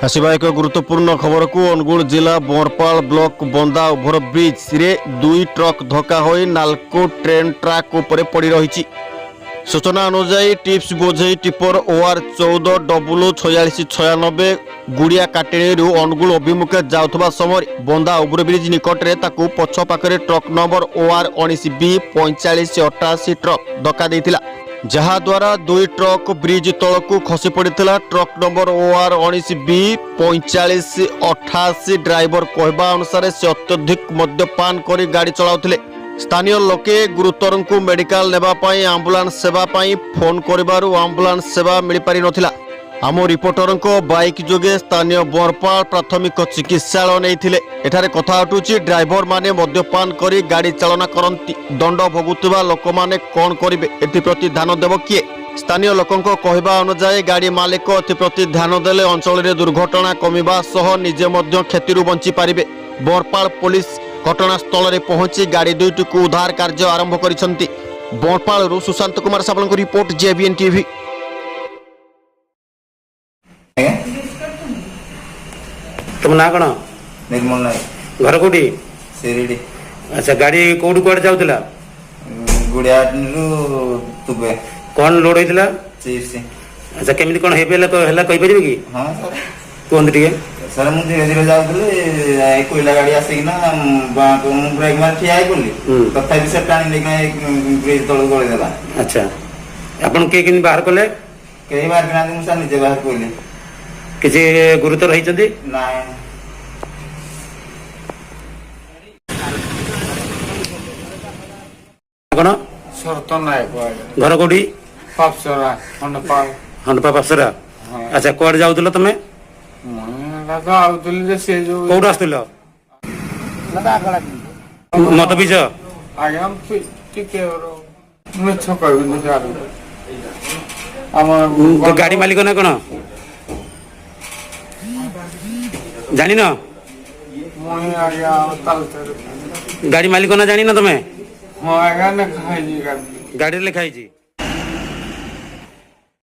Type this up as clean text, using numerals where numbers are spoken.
आसवा एक गुरुत्वपूर्ण खबर को अनुगुल जिला बरपाल ब्लॉक बंदा ओभरब्रिज रे दुई ट्रक धक्का हो नालको ट्रेन ट्रैक उपर पड़ रही। सूचना अनुसार टिप्स बोझे टिपर OR 14004696 गुड़िया काटेणी अनुगुल अभिमुखे जाउथबा समय बंदा ओभरब्रिज निकटरे ताकू पछ पाखरे truck number OR 19B 4588 truck धक्का देइथिला, जहाद्वारा दुई ट्रक ब्रिज तलकू खसी पड़ा। Truck number OR 19B 4588 driver कहवा अनुसार से अत्यधिक मद्यपान कर गाड़ी चलाउथिले। स्थानीय लोके गुरुतर को मेडिकल नेबापाई आंबुलांस सेवा पाई फोन करिबारु आंबुलांस सेवा मिल पारि नथिला। आम रिपोर्टर बाइक जोगे स्थानीय बरपाल प्राथमिक चिकित्सालय नहीं। एठारे कथा उठुची ड्राइवर माने मद्यपान करी गाड़ी चालना करती, दंड भोगुवा लोक माने कौन करेंगे एप्रति ध्यान देव किए? स्थानीय लोकों कहवा अनुसार गाड़ी मालिक एप्रति ध्यान देले अंचल में दुर्घटना कमिबा सह निजे मध्य क्षति बंची पारिबे। बरपाल पुलिस घटनास्थल में पहुंची गाड़ी दुईटी को उद्धार कार्य आरंभ करिसंती। बरपाल सुशांत कुमार साबल को रिपोर्ट JBN TV। तुम ना कौन निर्मल नायक घर कोटी सिरिडी। अच्छा गाड़ी कोड कुआडे जाउतला? गुड़िया तुबे कौन लोड होइतला? चिप्स। अच्छा केमिति कोन हेबेला हला कहि परिबे की? हां सर कोन ठीक है सर मु धीरे धीरे जाउतले कोइला गाड़ी आसिकिना बाको मु ब्रेक मार ठिया आइ बोली तथापि से टाणी लेकिन ब्रिज तळ गळे देला। अच्छा अपन के किन बाहर कले? केही बाहर किना मु सा निजे बाहर कोइले किसी गुरुतर रहिचंदी? नाय कोन सरत नायक घर कोटी? पापसरा हंडपा हंडपा पासरा। अच्छा कुआडे जाउतलो तमे? लगा आउतली जे से जो कोड आस्तलो? मत बीज आगे हम टिके रो मिछ कहबी जारू हम गाड़ी मालिक ना कोन जानी न? मोही आगे तालते गाड़ी मालिक ना जानी न तमे? हां आगे ना खाई जी गाड़ी लिखाई जी।